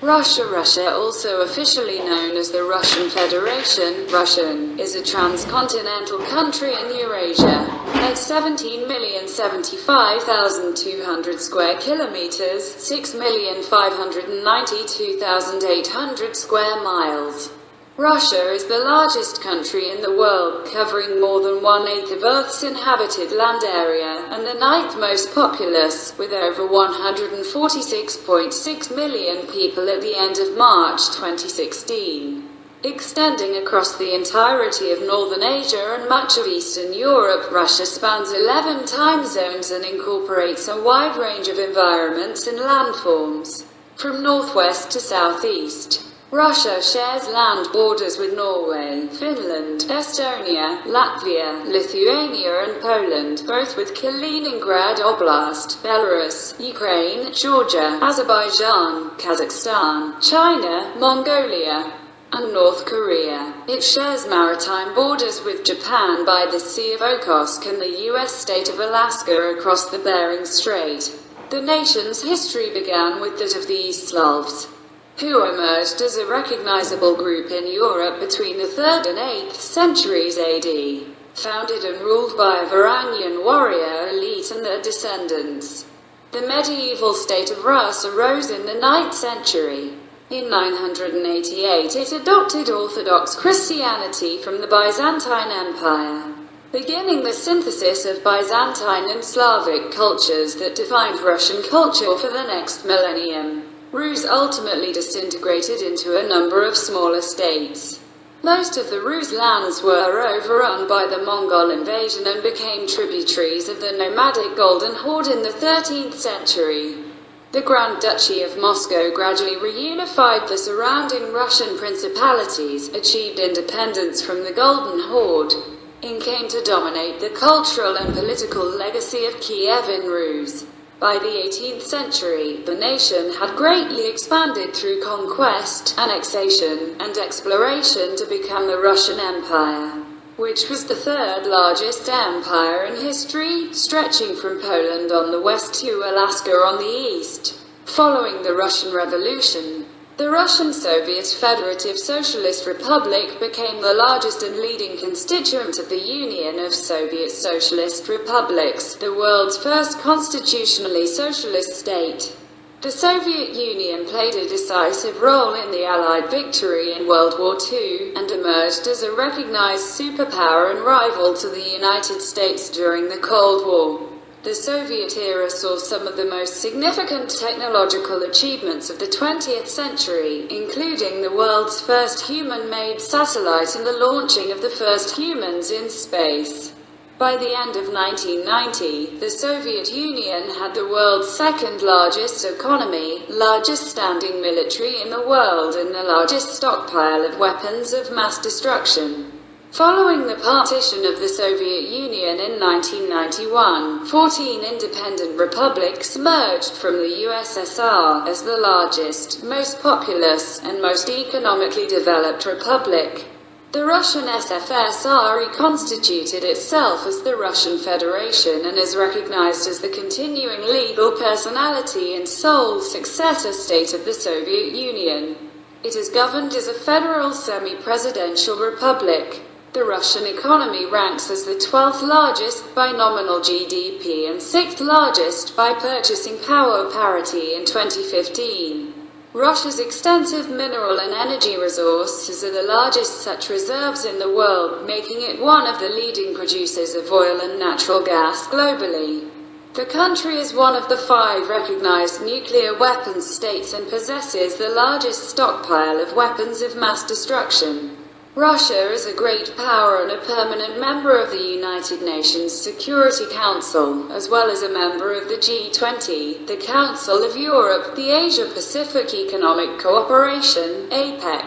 Russia, also officially known as the Russian Federation, Russian, is a transcontinental country in Eurasia. At 17,075,200 square kilometers, 6,592,800 square miles. Russia is the largest country in the world, covering more than 1/8 of Earth's inhabited land area, and the ninth most populous, with over 146.6 million people at the end of March 2016. Extending across the entirety of Northern Asia and much of Eastern Europe, Russia spans 11 time zones and incorporates a wide range of environments and landforms. From northwest to southeast, Russia shares land borders with Norway, Finland, Estonia, Latvia, Lithuania and Poland, both with Kaliningrad Oblast, Belarus, Ukraine, Georgia, Azerbaijan, Kazakhstan, China, Mongolia, and North Korea. It shares maritime borders with Japan by the Sea of Okhotsk and the U.S. state of Alaska across the Bering Strait. The nation's history began with that of the East Slavs, who emerged as a recognizable group in Europe between the 3rd and 8th centuries AD, founded and ruled by a Varangian warrior elite and their descendants. The medieval state of Rus arose in the 9th century. In 988 it adopted Orthodox Christianity from the Byzantine Empire, beginning the synthesis of Byzantine and Slavic cultures that defined Russian culture for the next millennium. Rus ultimately disintegrated into a number of smaller states. Most of the Rus lands were overrun by the Mongol invasion and became tributaries of the nomadic Golden Horde in the 13th century. The Grand Duchy of Moscow gradually reunified the surrounding Russian principalities, achieved independence from the Golden Horde, and came to dominate the cultural and political legacy of Kievan Rus. By the 18th century, the nation had greatly expanded through conquest, annexation, and exploration to become the Russian Empire, which was the third largest empire in history, stretching from Poland on the west to Alaska on the east. Following the Russian Revolution, the Russian Soviet Federative Socialist Republic became the largest and leading constituent of the Union of Soviet Socialist Republics, the world's first constitutionally socialist state. The Soviet Union played a decisive role in the Allied victory in World War II, and emerged as a recognized superpower and rival to the United States during the Cold War. The Soviet era saw some of the most significant technological achievements of the 20th century, including the world's first human-made satellite and the launching of the first humans in space. By the end of 1990, the Soviet Union had the world's second largest economy, largest standing military in the world, and the largest stockpile of weapons of mass destruction. Following the partition of the Soviet Union in 1991, 14 independent republics emerged from the USSR as the largest, most populous, and most economically developed republic. The Russian SFSR reconstituted itself as the Russian Federation and is recognized as the continuing legal personality and sole successor state of the Soviet Union. It is governed as a federal semi-presidential republic. The Russian economy ranks as the 12th largest by nominal GDP and 6th largest by purchasing power parity in 2015. Russia's extensive mineral and energy resources are the largest such reserves in the world, making it one of the leading producers of oil and natural gas globally. The country is one of the 5 recognized nuclear weapons states and possesses the largest stockpile of weapons of mass destruction. Russia is a great power and a permanent member of the United Nations Security Council, as well as a member of the G20, the Council of Europe, the Asia-Pacific Economic Cooperation, APEC,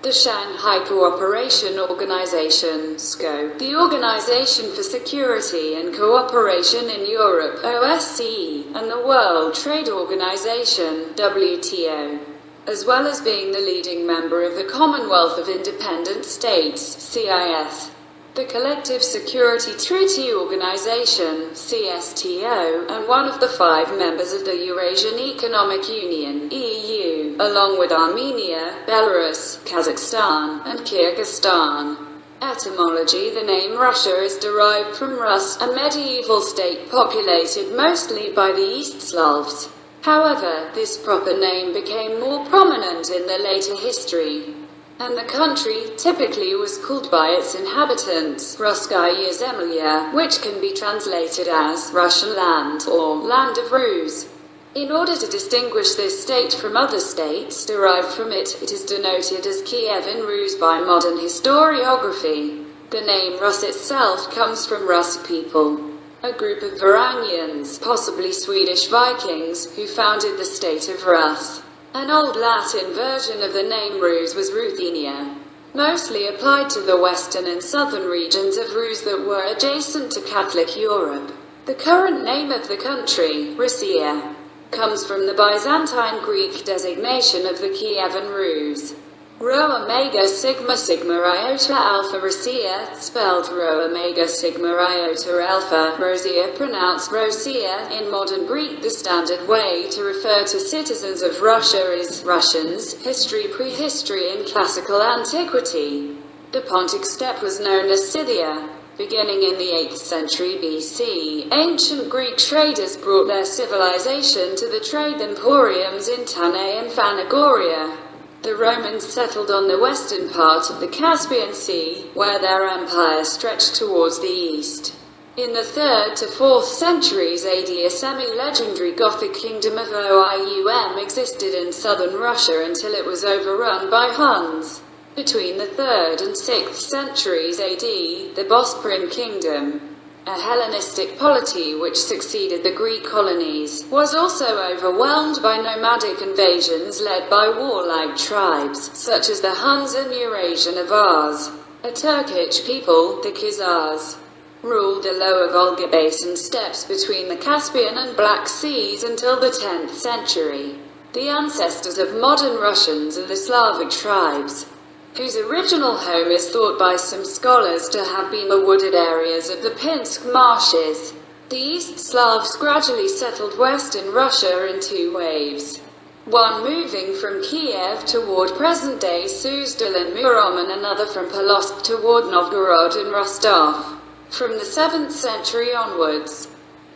the Shanghai Cooperation Organization, SCO, the Organization for Security and Cooperation in Europe, OSCE, and the World Trade Organization, WTO, as well as being the leading member of the Commonwealth of Independent States, CIS, the Collective Security Treaty Organization, CSTO, and one of the 5 members of the Eurasian Economic Union, EU. along with Armenia, Belarus, Kazakhstan, and Kyrgyzstan. Etymology: the name Russia is derived from Rus, a medieval state populated mostly by the East Slavs. However, this proper name became more prominent in the later history, and the country typically was called by its inhabitants Russkaya Zemlya, which can be translated as Russian land or Land of Rus. In order to distinguish this state from other states derived from it, it is denoted as Kiev in Rus by modern historiography. The name Rus itself comes from Rus people, a group of Varangians, possibly Swedish Vikings, who founded the state of Rus. An Old Latin version of the name Rus was Ruthenia, mostly applied to the western and southern regions of Rus that were adjacent to Catholic Europe. The current name of the country, Russia, comes from the Byzantine Greek designation of the Kievan Rus. Rho omega sigma sigma iota alpha Russia, spelled Rho omega sigma iota alpha, Rosia, pronounced Rosia. In modern Greek, the standard way to refer to citizens of Russia is Russians. History: Prehistory and Classical Antiquity. The Pontic steppe was known as Scythia. Beginning in the 8th century BC, ancient Greek traders brought their civilization to the trade emporiums in Tanais and Phanagoria. The Romans settled on the western part of the Caspian Sea, where their empire stretched towards the east. In the 3rd to 4th centuries AD, a semi-legendary Gothic kingdom of Oium existed in southern Russia until it was overrun by Huns. Between the 3rd and 6th centuries AD, the Bosporan Kingdom, a Hellenistic polity which succeeded the Greek colonies, was also overwhelmed by nomadic invasions led by warlike tribes, such as the Huns and Eurasian Avars. A Turkic people, the Khazars, ruled the lower Volga basin steppes between the Caspian and Black Seas until the 10th century. The ancestors of modern Russians are the Slavic tribes, whose original home is thought by some scholars to have been the wooded areas of the Pinsk marshes. The East Slavs gradually settled western Russia in 2 waves, one moving from Kiev toward present-day Suzdal and Murom, and another from Polotsk toward Novgorod and Rostov. From the 7th century onwards,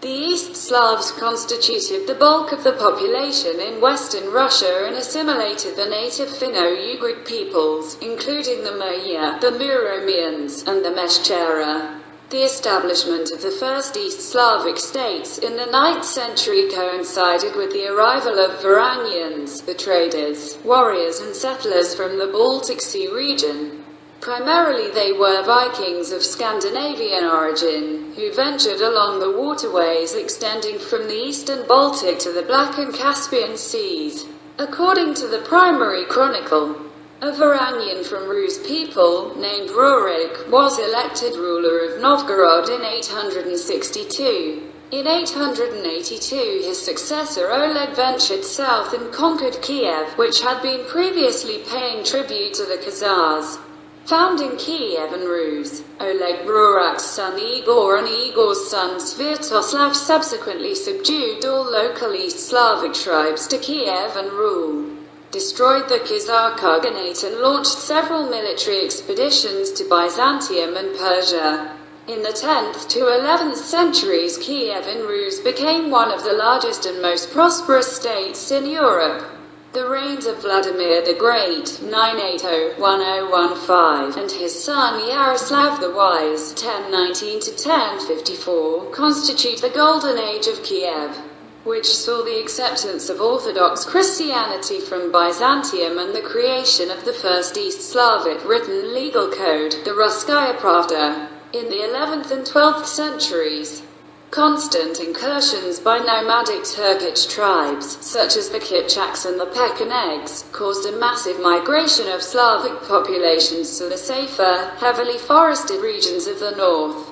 the East Slavs constituted the bulk of the population in western Russia and assimilated the native Finno-Ugric peoples, including the Maya, the Muromians, and the Meschera. The establishment of the first East Slavic states in the 9th century coincided with the arrival of Varangians, the traders, warriors and settlers from the Baltic Sea region. Primarily they were Vikings of Scandinavian origin, who ventured along the waterways extending from the eastern Baltic to the Black and Caspian Seas. According to the primary chronicle, a Varangian from Rus people, named Rurik, was elected ruler of Novgorod in 862. In 882 his successor Oleg ventured south and conquered Kiev, which had been previously paying tribute to the Khazars. Founding Kievan Rus, Oleg Rurik's son Igor and Igor's son Sviatoslav subsequently subdued all local East Slavic tribes to Kievan rule, destroyed the Khazar Khaganate and launched several military expeditions to Byzantium and Persia. In the 10th to 11th centuries, Kievan Rus became one of the largest and most prosperous states in Europe. The reigns of Vladimir the Great (980–1015) and his son Yaroslav the Wise (1019–1054) constitute the Golden Age of Kiev, which saw the acceptance of Orthodox Christianity from Byzantium and the creation of the first East Slavic written legal code, the Russkaya Pravda, in the 11th and 12th centuries. Constant incursions by nomadic Turkic tribes, such as the Kipchaks and the Pechenegs, caused a massive migration of Slavic populations to the safer, heavily forested regions of the north,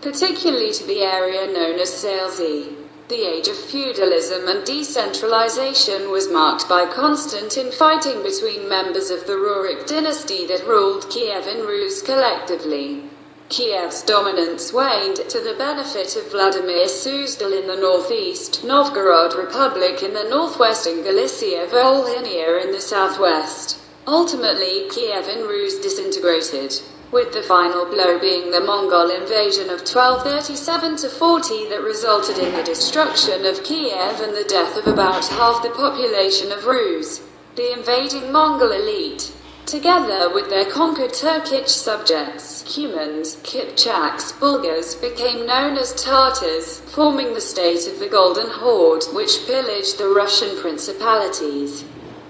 particularly to the area known as Silesia. The age of feudalism and decentralization was marked by constant infighting between members of the Rurik dynasty that ruled Kievan Rus collectively. Kiev's dominance waned, to the benefit of Vladimir Suzdal in the northeast, Novgorod Republic in the northwest and Galicia Volhynia in the southwest. Ultimately, Kievan Rus disintegrated, with the final blow being the Mongol invasion of 1237–40 that resulted in the destruction of Kiev and the death of about half the population of Rus. The invading Mongol elite, together with their conquered Turkic subjects, Cumans, Kipchaks, Bulgars, became known as Tatars, forming the state of the Golden Horde, which pillaged the Russian principalities.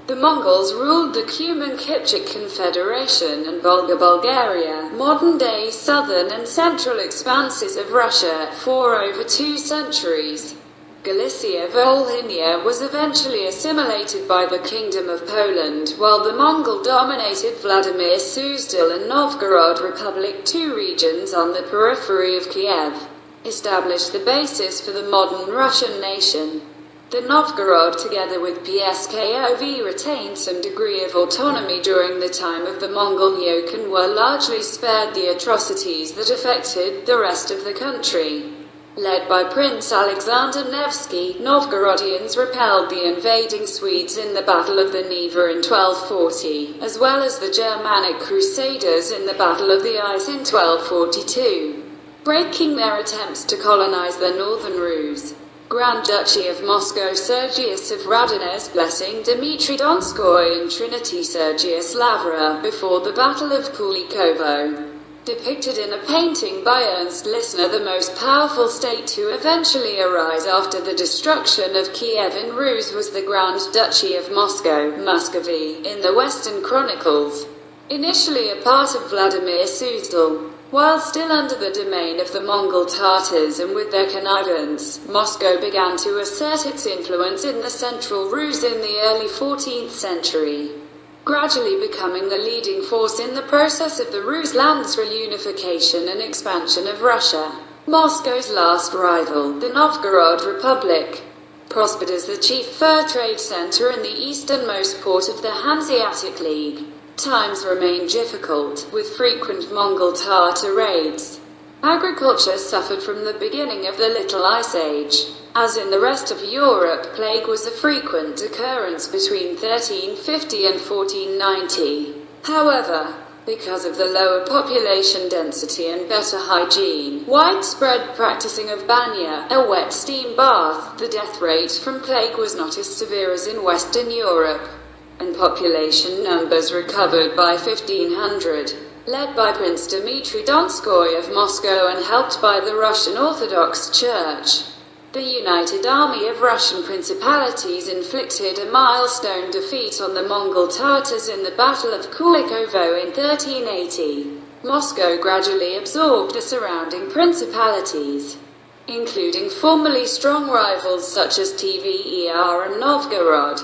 The Mongols ruled the Cuman-Kipchak Confederation and Bulgaria, modern-day southern and central expanses of Russia, for over 2 centuries. Galicia Volhynia was eventually assimilated by the Kingdom of Poland, while the Mongol-dominated Vladimir Suzdal and Novgorod Republic, 2 regions on the periphery of Kiev, established the basis for the modern Russian nation. The Novgorod, together with Pskov, retained some degree of autonomy during the time of the Mongol yoke and were largely spared the atrocities that affected the rest of the country. Led by Prince Alexander Nevsky, Novgorodians repelled the invading Swedes in the Battle of the Neva in 1240, as well as the Germanic Crusaders in the Battle of the Ice in 1242, breaking their attempts to colonize the northern Rus. Grand Duchy of Moscow Sergius of Radonezh blessing Dmitry Donskoy and Trinity Sergius Lavra before the Battle of Kulikovo. Depicted in a painting by Ernst Lissner, the most powerful state to eventually arise after the destruction of Kievan Rus was the Grand Duchy of Moscow, Muscovy, in the Western Chronicles. Initially a part of Vladimir Suzdal, while still under the domain of the Mongol Tatars and with their connivance, Moscow began to assert its influence in the central Rus in the early 14th century, gradually becoming the leading force in the process of the Rus lands reunification and expansion of Russia. Moscow's last rival, the Novgorod Republic, prospered as the chief fur trade center and the easternmost port of the Hanseatic League. Times remained difficult, with frequent Mongol Tatar raids. Agriculture suffered from the beginning of the Little Ice Age. As in the rest of Europe, plague was a frequent occurrence between 1350 and 1490. However, because of the lower population density and better hygiene, widespread practicing of banya, a wet steam bath, the death rate from plague was not as severe as in Western Europe, and population numbers recovered by 1500. Led by Prince Dmitry Donskoy of Moscow and helped by the Russian Orthodox Church, the United Army of Russian Principalities inflicted a milestone defeat on the Mongol Tatars in the Battle of Kulikovo in 1380. Moscow gradually absorbed the surrounding principalities, including formerly strong rivals such as Tver and Novgorod.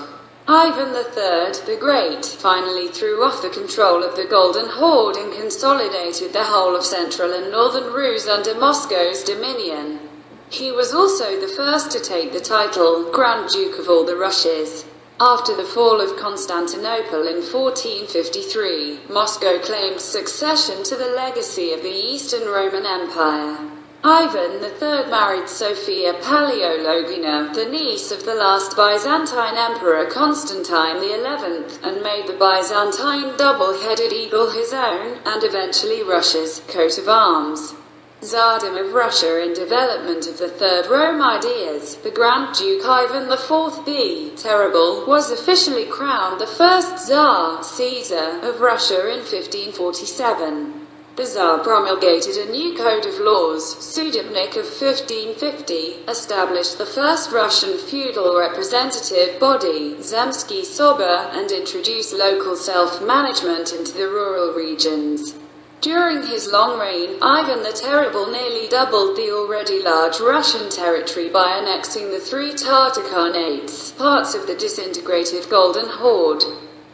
Ivan III, the Great, finally threw off the control of the Golden Horde and consolidated the whole of central and northern Rus under Moscow's dominion. He was also the first to take the title, Grand Duke of all the Russias. After the fall of Constantinople in 1453, Moscow claimed succession to the legacy of the Eastern Roman Empire. Ivan III married Sophia Paleologina, the niece of the last Byzantine Emperor Constantine XI, and made the Byzantine double-headed eagle his own, and eventually Russia's, coat of arms. Tsardom of Russia in development of the Third Rome ideas, the Grand Duke Ivan IV the Terrible was officially crowned the first Tsar, Caesar, of Russia in 1547. The Tsar promulgated a new code of laws, Sudebnik of 1550, established the first Russian feudal representative body, Zemsky Soba, and introduced local self-management into the rural regions. During his long reign, Ivan the Terrible nearly doubled the already large Russian territory by annexing the 3 Tatar Khanates, parts of the disintegrated Golden Horde,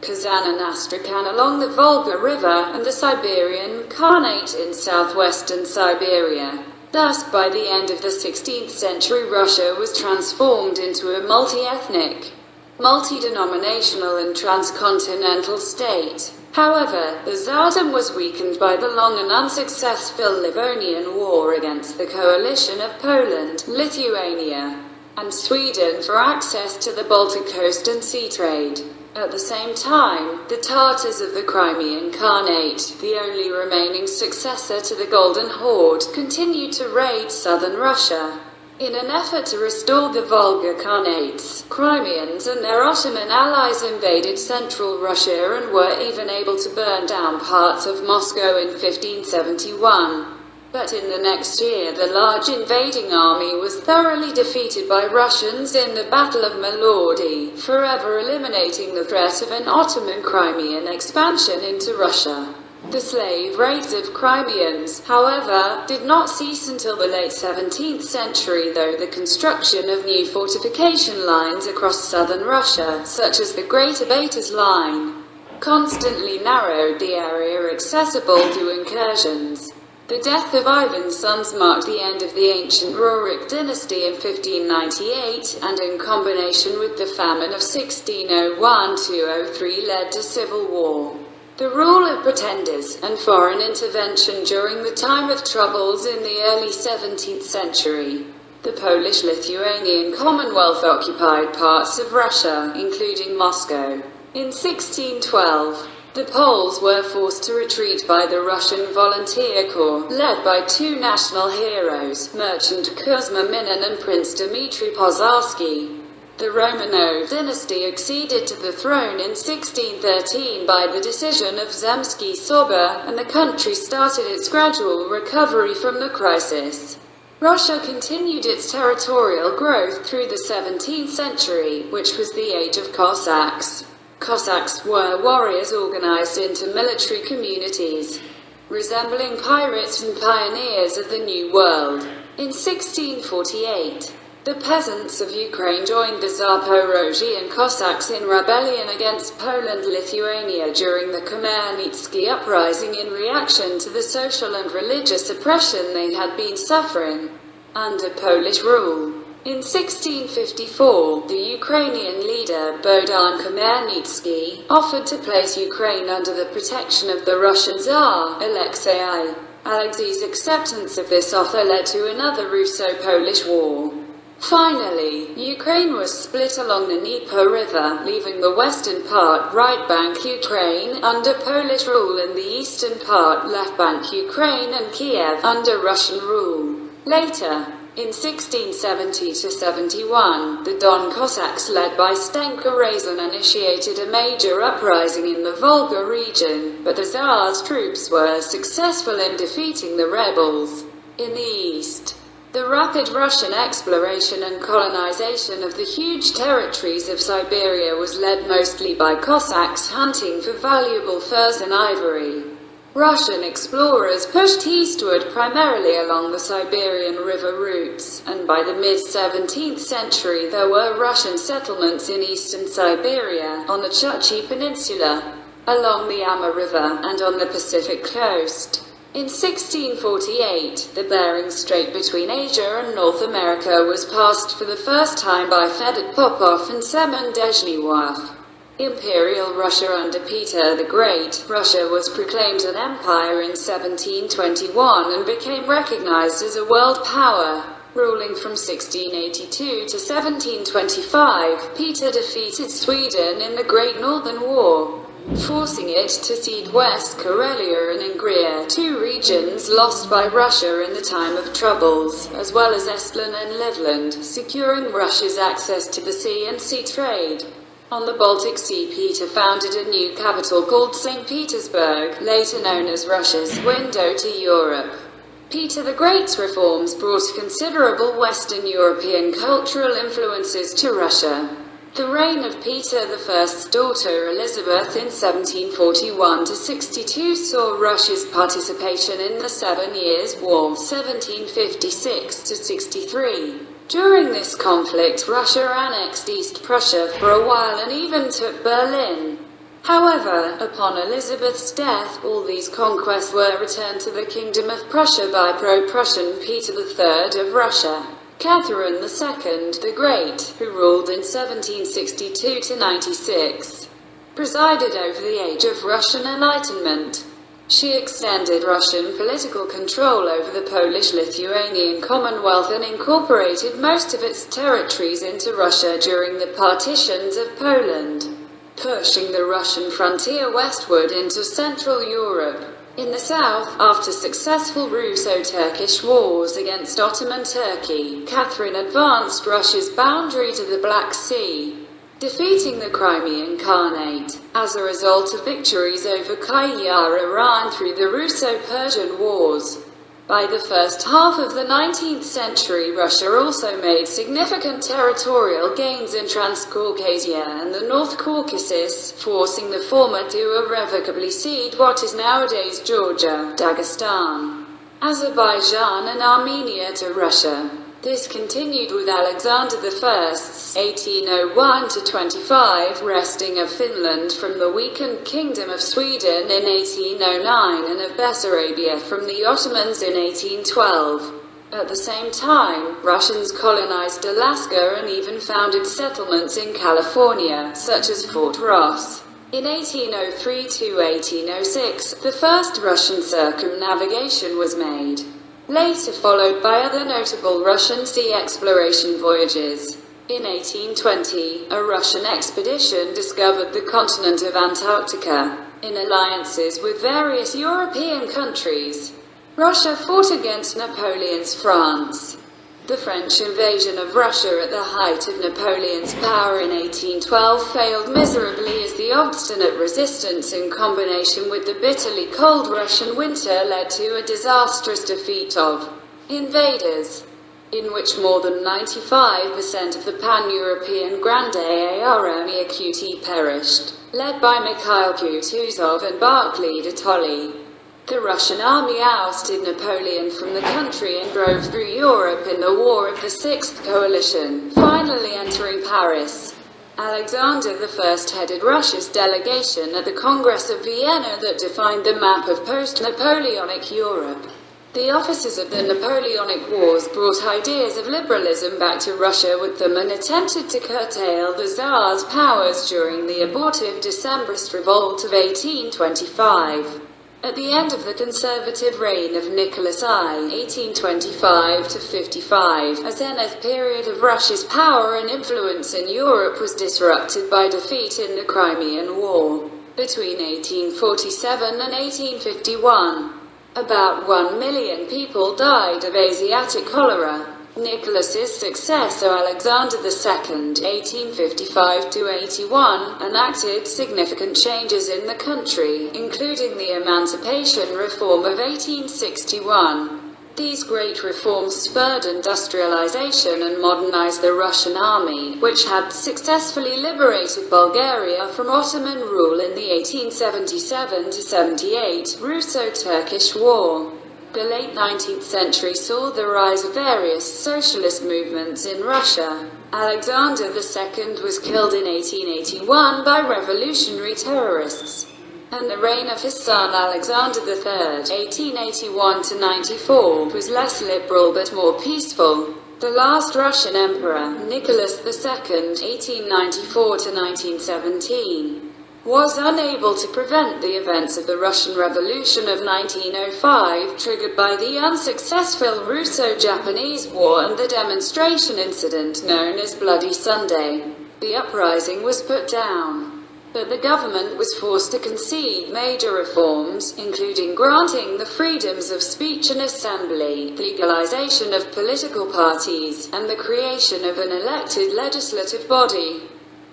Kazan and Astrakhan along the Volga River, and the Siberian Khanate in southwestern Siberia. Thus, by the end of the 16th century, Russia was transformed into a multi-ethnic, multi-denominational and transcontinental state. However, the Tsardom was weakened by the long and unsuccessful Livonian War against the coalition of Poland, Lithuania, and Sweden for access to the Baltic coast and sea trade. At the same time, the Tatars of the Crimean Khanate, the only remaining successor to the Golden Horde, continued to raid southern Russia. In an effort to restore the Volga Khanates, Crimeans and their Ottoman allies invaded central Russia and were even able to burn down parts of Moscow in 1571. But in the next year, the large invading army was thoroughly defeated by Russians in the Battle of Malordy, forever eliminating the threat of an Ottoman Crimean expansion into Russia. The slave raids of Crimeans, however, did not cease until the late 17th century, though the construction of new fortification lines across southern Russia, such as the Great Abatas Line, constantly narrowed the area accessible to incursions. The death of Ivan's sons marked the end of the ancient Rurik dynasty in 1598, and in combination with the famine of 1601–03 led to civil war. The rule of pretenders and foreign intervention during the time of troubles in the early 17th century. The Polish-Lithuanian Commonwealth occupied parts of Russia, including Moscow. In 1612, the Poles were forced to retreat by the Russian Volunteer Corps, led by two national heroes, merchant Kuzma Minin and Prince Dmitry Pozharsky. The Romanov dynasty acceded to the throne in 1613 by the decision of Zemsky Soba, and the country started its gradual recovery from the crisis. Russia continued its territorial growth through the 17th century, which was the age of Cossacks. Cossacks were warriors organized into military communities, resembling pirates and pioneers of the New World. In 1648, the peasants of Ukraine joined the Zaporozhian Cossacks in rebellion against Poland-Lithuania during the Khmelnytsky uprising in reaction to the social and religious oppression they had been suffering under Polish rule. In 1654, the Ukrainian leader Bohdan Khmelnytsky offered to place Ukraine under the protection of the Russian Tsar, Alexei I. Alexei's acceptance of this offer led to another Russo-Polish war. Finally, Ukraine was split along the Dnieper River, leaving the western part right bank Ukraine under Polish rule and the eastern part left bank Ukraine and Kiev under Russian rule. Later, in 1670–71, the Don Cossacks led by Stenka Razin initiated a major uprising in the Volga region, but the Tsar's troops were successful in defeating the rebels. In the east, the rapid Russian exploration and colonization of the huge territories of Siberia was led mostly by Cossacks hunting for valuable furs and ivory. Russian explorers pushed eastward primarily along the Siberian river routes, and by the mid-17th century there were Russian settlements in eastern Siberia, on the Chukchi Peninsula, along the Ama River, and on the Pacific coast. In 1648, the Bering Strait between Asia and North America was passed for the first time by Fedot Popov and Semyon Dezhnev. Imperial Russia under Peter the Great, Russia was proclaimed an empire in 1721 and became recognized as a world power. Ruling from 1682 to 1725, Peter defeated Sweden in the Great Northern War, forcing it to cede West Karelia and Ingria, two regions lost by Russia in the time of troubles, as well as Estland and Livland, securing Russia's access to the sea and sea trade. On the Baltic Sea, Peter founded a new capital called St. Petersburg, later known as Russia's window to Europe. Peter the Great's reforms brought considerable Western European cultural influences to Russia. The reign of Peter I's daughter Elizabeth in 1741–62 saw Russia's participation in the 7 Years' War 1756–63. During this conflict, Russia annexed East Prussia for a while and even took Berlin. However, upon Elizabeth's death, all these conquests were returned to the Kingdom of Prussia by pro-Prussian Peter III of Russia. Catherine II the Great, who ruled in 1762–96, presided over the age of Russian Enlightenment. She extended Russian political control over the Polish-Lithuanian Commonwealth and incorporated most of its territories into Russia during the partitions of Poland, pushing the Russian frontier westward into Central Europe. In the south, after successful Russo-Turkish wars against Ottoman Turkey, Catherine advanced Russia's boundary to the Black Sea, defeating the Crimean Khanate. As a result of victories over Qajar Iran through the Russo-Persian Wars. By the first half of the 19th century, Russia also made significant territorial gains in Transcaucasia and the North Caucasus, forcing the former to irrevocably cede what is nowadays Georgia, Dagestan, Azerbaijan and Armenia to Russia. This continued with Alexander I's 1801–25 wresting of Finland from the weakened Kingdom of Sweden in 1809 and of Bessarabia from the Ottomans in 1812. At the same time, Russians colonized Alaska and even founded settlements in California, such as Fort Ross. In 1803–1806, the first Russian circumnavigation was made, later followed by other notable Russian sea exploration voyages. In 1820, a Russian expedition discovered the continent of Antarctica, in alliances with various European countries. Russia fought against Napoleon's France. The French invasion of Russia at the height of Napoleon's power in 1812 failed miserably as the obstinate resistance in combination with the bitterly cold Russian winter led to a disastrous defeat of invaders, in which more than 95% of the pan-European Grande Armée perished, led by Mikhail Kutuzov and Barclay de Tolly. The Russian army ousted Napoleon from the country and drove through Europe in the War of the Sixth Coalition, finally entering Paris. Alexander I headed Russia's delegation at the Congress of Vienna that defined the map of post-Napoleonic Europe. The officers of the Napoleonic Wars brought ideas of liberalism back to Russia with them and attempted to curtail the Tsar's powers during the abortive Decembrist revolt of 1825. At the end of the conservative reign of Nicholas I, 1825–55, a zenith period of Russia's power and influence in Europe was disrupted by defeat in the Crimean War. Between 1847 and 1851, about 1 million people died of Asiatic cholera. Nicholas's successor Alexander II, 1855–81, enacted significant changes in the country, including the Emancipation Reform of 1861. These great reforms spurred industrialization and modernized the Russian army, which had successfully liberated Bulgaria from Ottoman rule in the 1877–78 Russo-Turkish War. The late 19th century saw the rise of various socialist movements in Russia. Alexander II was killed in 1881 by revolutionary terrorists, and the reign of his son Alexander III, 1881–94, was less liberal but more peaceful. The last Russian emperor, Nicholas II, 1894–1917, was unable to prevent the events of the Russian Revolution of 1905, triggered by the unsuccessful Russo-Japanese War and the demonstration incident known as Bloody Sunday. The uprising was put down, but the government was forced to concede major reforms, including granting the freedoms of speech and assembly, legalization of political parties, and the creation of an elected legislative body,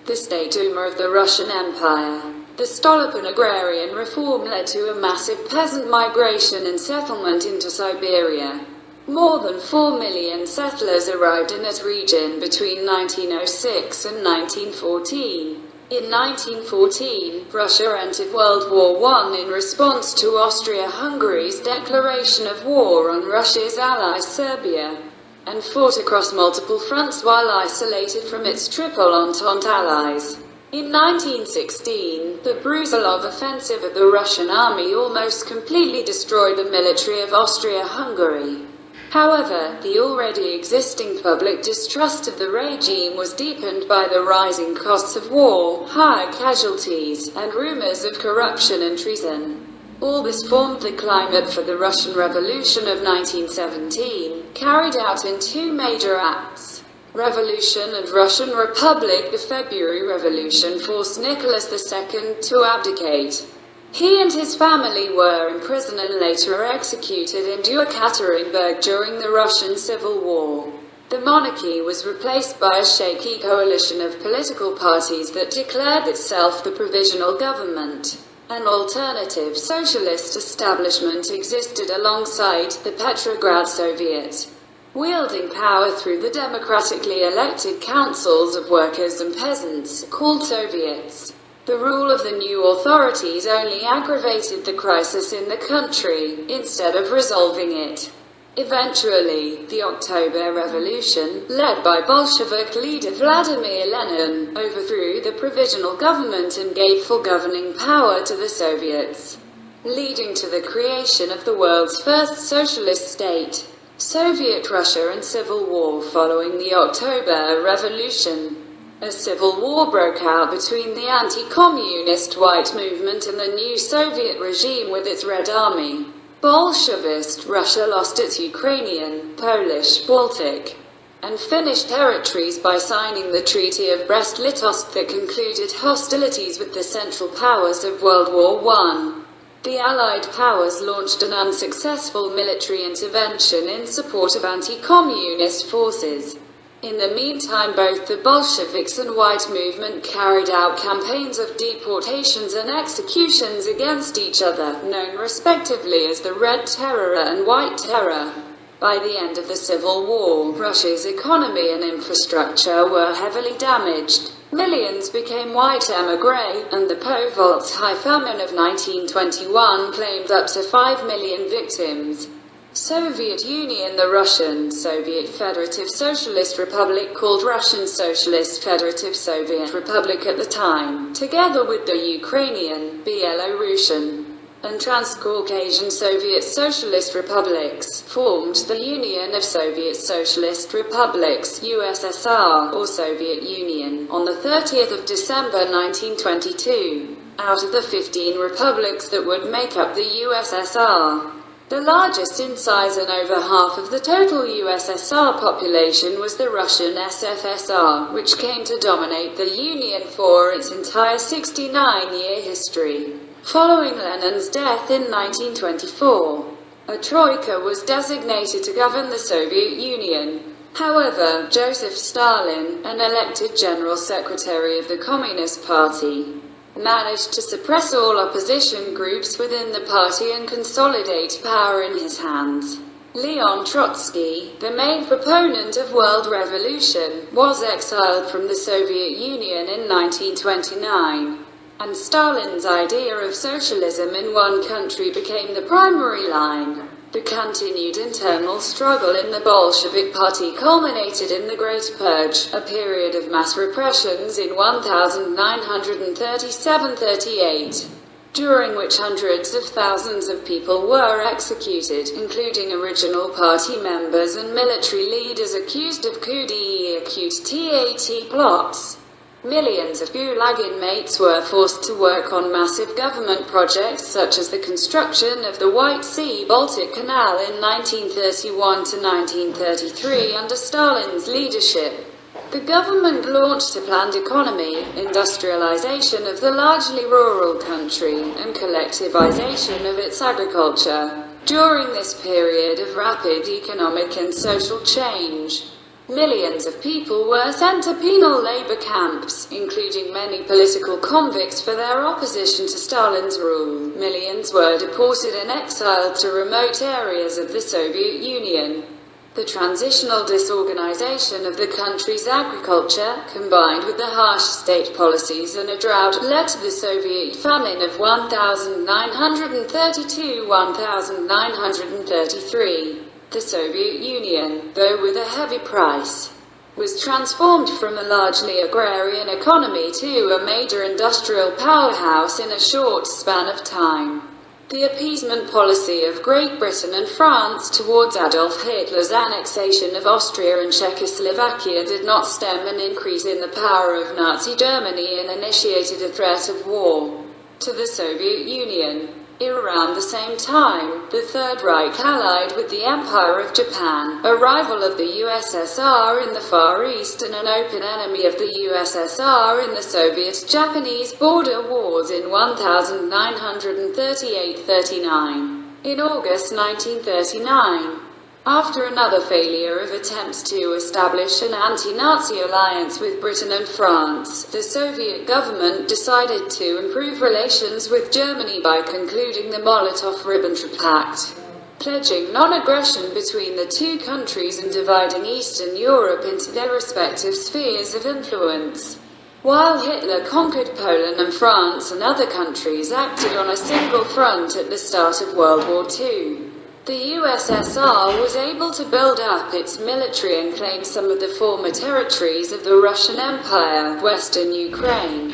the State Duma of the Russian Empire. The Stolypin agrarian reform led to a massive peasant migration and settlement into Siberia. More than 4 million settlers arrived in that region between 1906 and 1914. In 1914, Russia entered World War I in response to Austria-Hungary's declaration of war on Russia's ally Serbia, and fought across multiple fronts while isolated from its Triple Entente allies. In 1916, the Brusilov offensive of the Russian army almost completely destroyed the military of Austria-Hungary. However, the already existing public distrust of the regime was deepened by the rising costs of war, high casualties, and rumors of corruption and treason. All this formed the climate for the Russian Revolution of 1917, carried out in two major acts. Revolution and Russian Republic. The February Revolution forced Nicholas II to abdicate. He and his family were imprisoned and later executed in Yekaterinburg during the Russian Civil War. The monarchy was replaced by a shaky coalition of political parties that declared itself the provisional government. An alternative socialist establishment existed alongside the Petrograd Soviet, wielding power through the democratically elected councils of workers and peasants, called Soviets. The rule of the new authorities only aggravated the crisis in the country, instead of resolving it. Eventually, the October Revolution, led by Bolshevik leader Vladimir Lenin, overthrew the provisional government and gave full governing power to the Soviets, leading to the creation of the world's first socialist state, Soviet Russia. And civil war. Following the October Revolution, a civil war broke out between the anti-communist white movement and the new Soviet regime with its Red Army. Bolshevist Russia lost its Ukrainian, Polish, Baltic, and Finnish territories by signing the Treaty of Brest-Litovsk that concluded hostilities with the Central Powers of World War I. The Allied powers launched an unsuccessful military intervention in support of anti-communist forces. In the meantime, both the Bolsheviks and White movement carried out campaigns of deportations and executions against each other, known respectively as the Red Terror and White Terror. By the end of the Civil War, Russia's economy and infrastructure were heavily damaged. Millions became white émigrés, and the post-High Famine of 1921 claimed up to 5 million victims. Soviet Union. The Russian Soviet Federative Socialist Republic, called Russian Socialist Federative Soviet Republic at the time, together with the Ukrainian, Belarusian, and Transcaucasian Soviet Socialist Republics, formed the Union of Soviet Socialist Republics, USSR, or Soviet Union, on the 30th of December 1922, out of the 15 republics that would make up the USSR. The largest in size and over half of the total USSR population was the Russian SFSR, which came to dominate the Union for its entire 69-year history. Following Lenin's death in 1924, a troika was designated to govern the Soviet Union. However, Joseph Stalin, an elected General Secretary of the Communist Party, managed to suppress all opposition groups within the party and consolidate power in his hands. Leon Trotsky, the main proponent of world revolution, was exiled from the Soviet Union in 1929, and Stalin's idea of socialism in one country became the primary line. The continued internal struggle in the Bolshevik Party culminated in the Great Purge, a period of mass repressions in 1937–38, during which hundreds of thousands of people were executed, including original party members and military leaders accused of coup d'état plots. Millions of Gulag inmates were forced to work on massive government projects such as the construction of the White Sea-Baltic Canal in 1931–1933 under Stalin's leadership. The government launched a planned economy, industrialization of the largely rural country, and collectivization of its agriculture. During this period of rapid economic and social change, millions of people were sent to penal labor camps, including many political convicts for their opposition to Stalin's rule. Millions were deported and exiled to remote areas of the Soviet Union. The transitional disorganization of the country's agriculture, combined with the harsh state policies and a drought, led to the Soviet famine of 1932–1933. The Soviet Union, though with a heavy price, was transformed from a largely agrarian economy to a major industrial powerhouse in a short span of time. The appeasement policy of Great Britain and France towards Adolf Hitler's annexation of Austria and Czechoslovakia did not stem an increase in the power of Nazi Germany and initiated a threat of war to the Soviet Union. Around the same time, the Third Reich allied with the Empire of Japan, a rival of the USSR in the Far East and an open enemy of the USSR in the Soviet-Japanese border wars in 1938–39. In August 1939, after another failure of attempts to establish an anti-Nazi alliance with Britain and France, the Soviet government decided to improve relations with Germany by concluding the Molotov-Ribbentrop Pact, pledging non-aggression between the two countries and dividing Eastern Europe into their respective spheres of influence. While Hitler conquered Poland and France and other countries acted on a single front at the start of World War II. The USSR was able to build up its military and claim some of the former territories of the Russian Empire, Western Ukraine,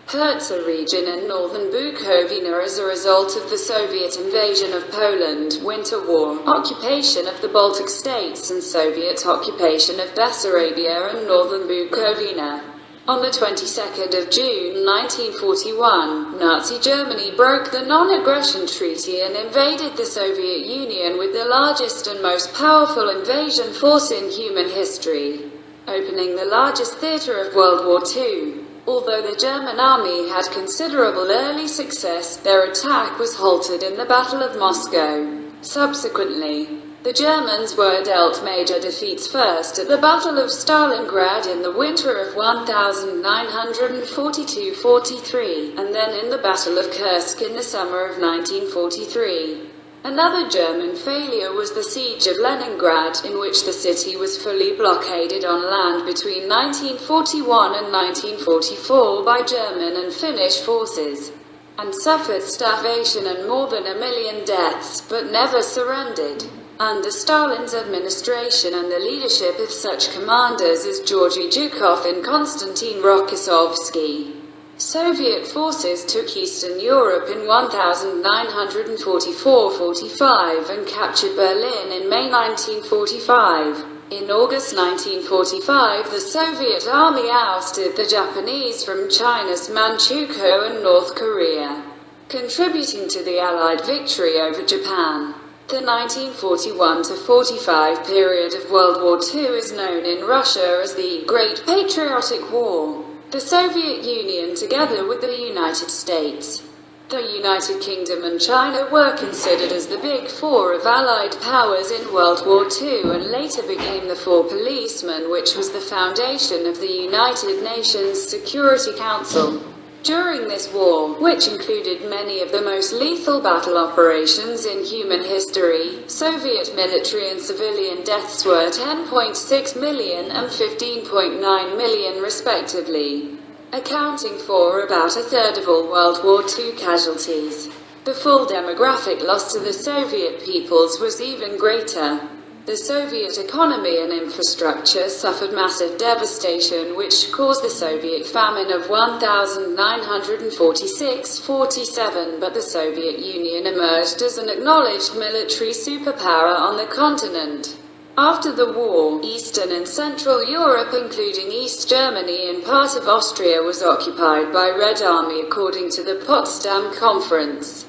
Herzegovina region and northern Bukovina as a result of the Soviet invasion of Poland, Winter War, occupation of the Baltic states and Soviet occupation of Bessarabia and northern Bukovina. On the 22nd of June 1941, Nazi Germany broke the non-aggression treaty and invaded the Soviet Union with the largest and most powerful invasion force in human history, opening the largest theater of World War II. Although the German army had considerable early success, their attack was halted in the Battle of Moscow. Subsequently, the Germans were dealt major defeats first at the Battle of Stalingrad in the winter of 1942–43, and then in the Battle of Kursk in the summer of 1943. Another German failure was the Siege of Leningrad, in which the city was fully blockaded on land between 1941 and 1944 by German and Finnish forces, and suffered starvation and more than 1 million deaths, but never surrendered. Under Stalin's administration and the leadership of such commanders as Georgy Zhukov and Konstantin Rokossovsky, Soviet forces took Eastern Europe in 1944–45 and captured Berlin in May 1945. In August 1945, the Soviet army ousted the Japanese from China's Manchukuo and North Korea, contributing to the Allied victory over Japan. The 1941–45 period of World War II is known in Russia as the Great Patriotic War. The Soviet Union, together with the United States, the United Kingdom and China, were considered as the Big Four of Allied powers in World War II and later became the Four Policemen, which was the foundation of the United Nations Security Council. During this war, which included many of the most lethal battle operations in human history, Soviet military and civilian deaths were 10.6 million and 15.9 million respectively, accounting for about a third of all World War II casualties. The full demographic loss to the Soviet peoples was even greater. The Soviet economy and infrastructure suffered massive devastation, which caused the Soviet famine of 1946–47, but the Soviet Union emerged as an acknowledged military superpower on the continent. After the war, Eastern and Central Europe, including East Germany and part of Austria, was occupied by Red Army according to the Potsdam Conference.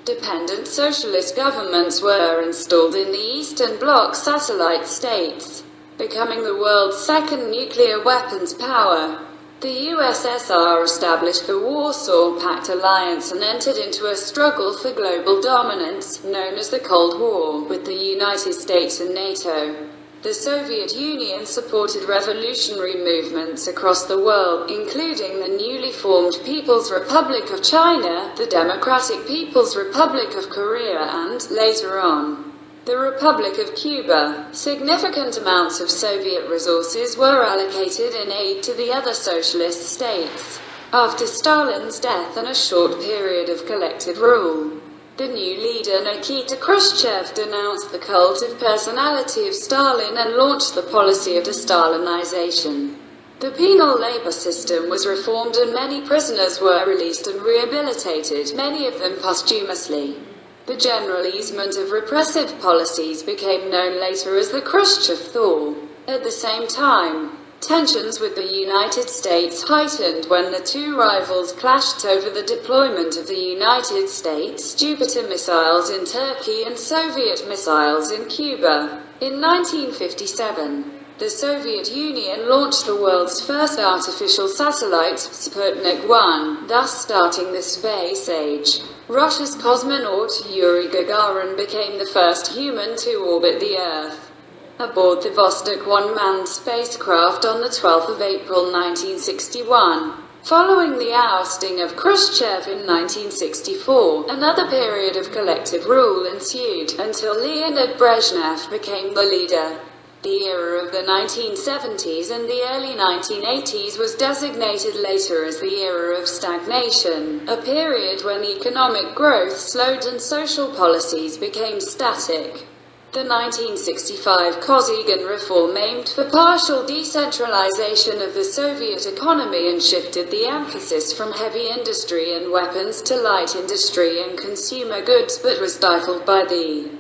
Dependent socialist governments were installed in the Eastern Bloc satellite states, becoming the world's second nuclear weapons power. The USSR established the Warsaw Pact alliance and entered into a struggle for global dominance, known as the Cold War, with the United States and NATO. The Soviet Union supported revolutionary movements across the world, including the newly formed People's Republic of China, the Democratic People's Republic of Korea and, later on, the Republic of Cuba. Significant amounts of Soviet resources were allocated in aid to the other socialist states. After Stalin's death and a short period of collective rule, the new leader Nikita Khrushchev denounced the cult of personality of Stalin and launched the policy of de-Stalinization. The penal labor system was reformed and many prisoners were released and rehabilitated, many of them posthumously. The general easement of repressive policies became known later as the Khrushchev thaw. At the same time, tensions with the United States heightened when the two rivals clashed over the deployment of the United States Jupiter missiles in Turkey and Soviet missiles in Cuba. In 1957, the Soviet Union launched the world's first artificial satellite, Sputnik 1, thus starting the space age. Russia's cosmonaut Yuri Gagarin became the first human to orbit the Earth aboard the Vostok 1 manned spacecraft on the 12th of April 1961. Following the ousting of Khrushchev in 1964, another period of collective rule ensued, until Leonid Brezhnev became the leader. The era of the 1970s and the early 1980s was designated later as the era of stagnation, a period when economic growth slowed and social policies became static. The 1965 Kosygin reform aimed for partial decentralization of the Soviet economy and shifted the emphasis from heavy industry and weapons to light industry and consumer goods, but was stifled by the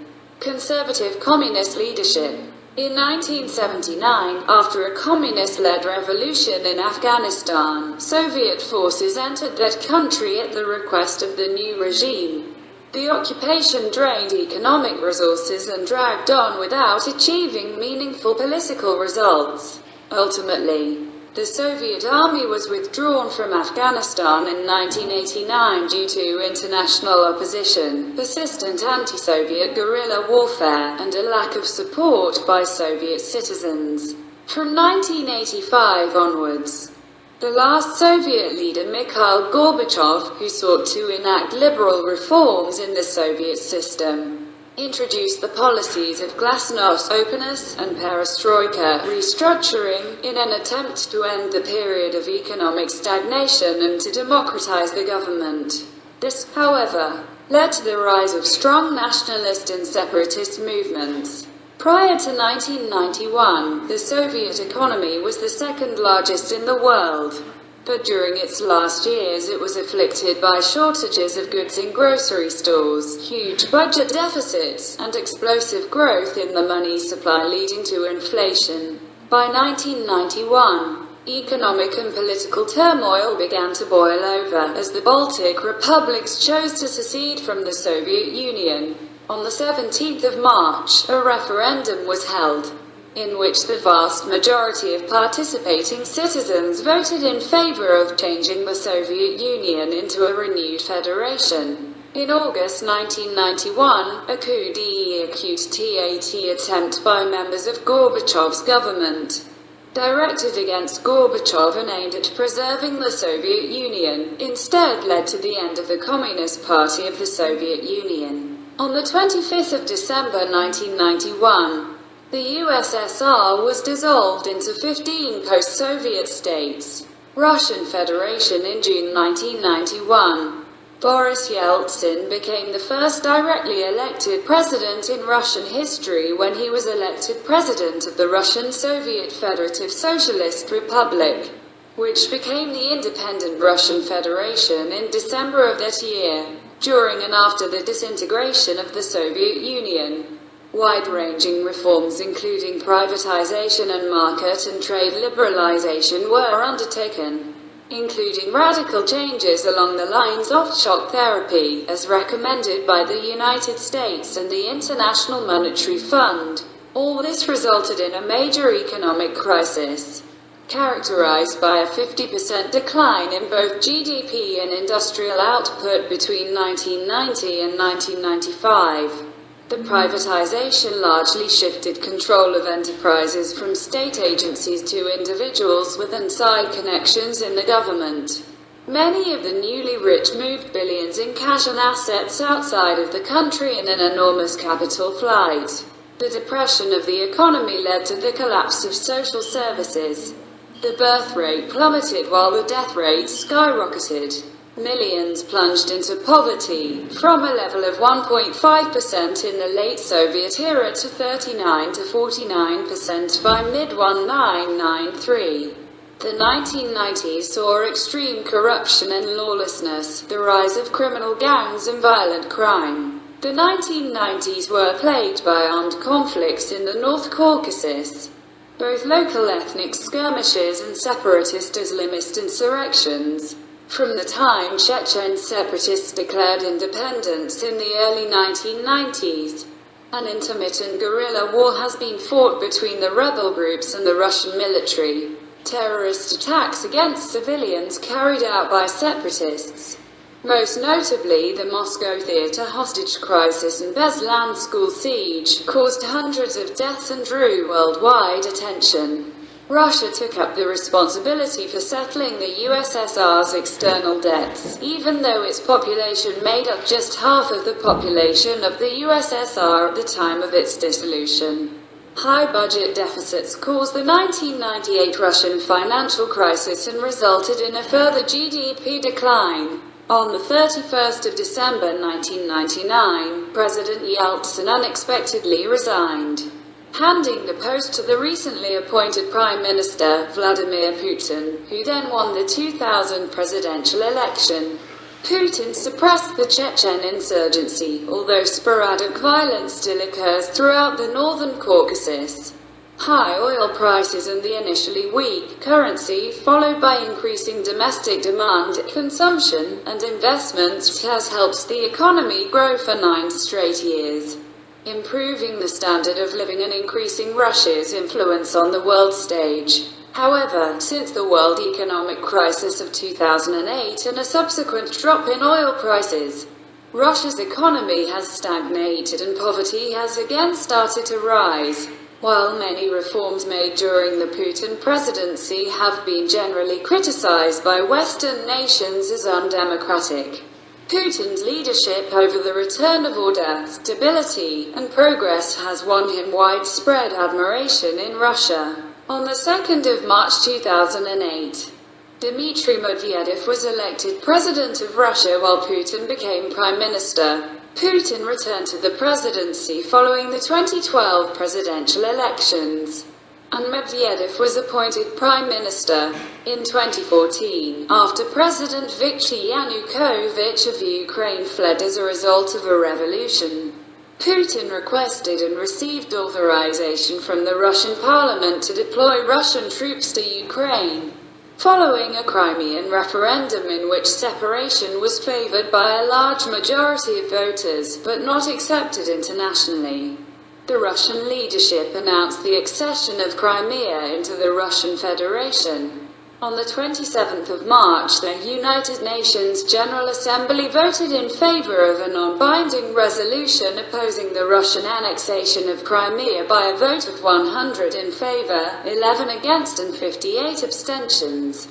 conservative communist leadership. In 1979, after a communist-led revolution in Afghanistan, Soviet forces entered that country at the request of the new regime. The occupation drained economic resources and dragged on without achieving meaningful political results. Ultimately, the Soviet army was withdrawn from Afghanistan in 1989 due to international opposition, persistent anti-Soviet guerrilla warfare, and a lack of support by Soviet citizens. From 1985 onwards, the last Soviet leader, Mikhail Gorbachev, who sought to enact liberal reforms in the Soviet system, introduced the policies of glasnost, openness, and perestroika, restructuring, in an attempt to end the period of economic stagnation and to democratize the government. This, however, led to the rise of strong nationalist and separatist movements. Prior to 1991, the Soviet economy was the second largest in the world, but during its last years it was afflicted by shortages of goods in grocery stores, huge budget deficits, and explosive growth in the money supply leading to inflation. By 1991, economic and political turmoil began to boil over as the Baltic republics chose to secede from the Soviet Union. On the 17th of March, a referendum was held, in which the vast majority of participating citizens voted in favor of changing the Soviet Union into a renewed federation. In August 1991, a coup d'état attempt by members of Gorbachev's government, directed against Gorbachev and aimed at preserving the Soviet Union, instead led to the end of the Communist Party of the Soviet Union. On the 25th of December 1991, the USSR was dissolved into 15 post-Soviet states. Russian Federation in June 1991. Boris Yeltsin became the first directly elected president in Russian history when he was elected president of the Russian Soviet Federative Socialist Republic, which became the independent Russian Federation in December of that year. During and after the disintegration of the Soviet Union, wide-ranging reforms including privatization and market and trade liberalization were undertaken, including radical changes along the lines of shock therapy, as recommended by the United States and the International Monetary Fund. All this resulted in a major economic crisis, characterized by a 50% decline in both GDP and industrial output between 1990 and 1995. The privatization largely shifted control of enterprises from state agencies to individuals with inside connections in the government. Many of the newly rich moved billions in cash and assets outside of the country in an enormous capital flight. The depression of the economy led to the collapse of social services. The birth rate plummeted while the death rate skyrocketed. Millions plunged into poverty, from a level of 1.5% in the late Soviet era to 39 to 49% by mid-1993. The 1990s saw extreme corruption and lawlessness, the rise of criminal gangs and violent crime. The 1990s were plagued by armed conflicts in the North Caucasus, both local ethnic skirmishes and separatist Islamist insurrections. From the time Chechen separatists declared independence in the early 1990s, an intermittent guerrilla war has been fought between the rebel groups and the Russian military. Terrorist attacks against civilians carried out by separatists, most notably the Moscow theater hostage crisis and Beslan school siege, caused hundreds of deaths and drew worldwide attention. Russia took up the responsibility for settling the USSR's external debts, even though its population made up just half of the population of the USSR at the time of its dissolution. High budget deficits caused the 1998 Russian financial crisis and resulted in a further GDP decline. On the 31st of December 1999, President Yeltsin unexpectedly resigned, handing the post to the recently appointed Prime Minister, Vladimir Putin, who then won the 2000 presidential election. Putin suppressed the Chechen insurgency, although sporadic violence still occurs throughout the northern Caucasus. High oil prices and the initially weak currency, followed by increasing domestic demand, consumption, and investments, has helped the economy grow for 9 straight years, improving the standard of living and increasing Russia's influence on the world stage. However, since the world economic crisis of 2008 and a subsequent drop in oil prices, Russia's economy has stagnated and poverty has again started to rise. While many reforms made during the Putin presidency have been generally criticized by Western nations as undemocratic, Putin's leadership over the return of order, stability, and progress has won him widespread admiration in Russia. On the 2nd of March 2008, Dmitry Medvedev was elected president of Russia while Putin became prime minister. Putin returned to the presidency following the 2012 presidential elections, and Medvedev was appointed prime minister in 2014, after President Viktor Yanukovych of Ukraine fled as a result of a revolution. Putin requested and received authorization from the Russian parliament to deploy Russian troops to Ukraine, following a Crimean referendum in which separation was favored by a large majority of voters, but not accepted internationally. The Russian leadership announced the accession of Crimea into the Russian Federation. On the 27th of March, the United Nations General Assembly voted in favor of a non-binding resolution opposing the Russian annexation of Crimea by a vote of 100 in favor, 11 against and 58 abstentions.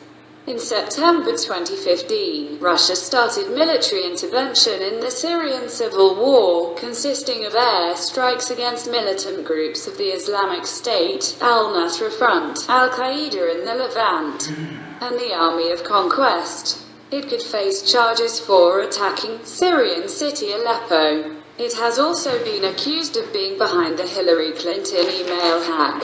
In September 2015, Russia started military intervention in the Syrian civil war, consisting of air strikes against militant groups of the Islamic State, Al-Nusra Front, Al-Qaeda in the Levant, and the Army of Conquest. It could face charges for attacking Syrian city Aleppo. It has also been accused of being behind the Hillary Clinton email hack.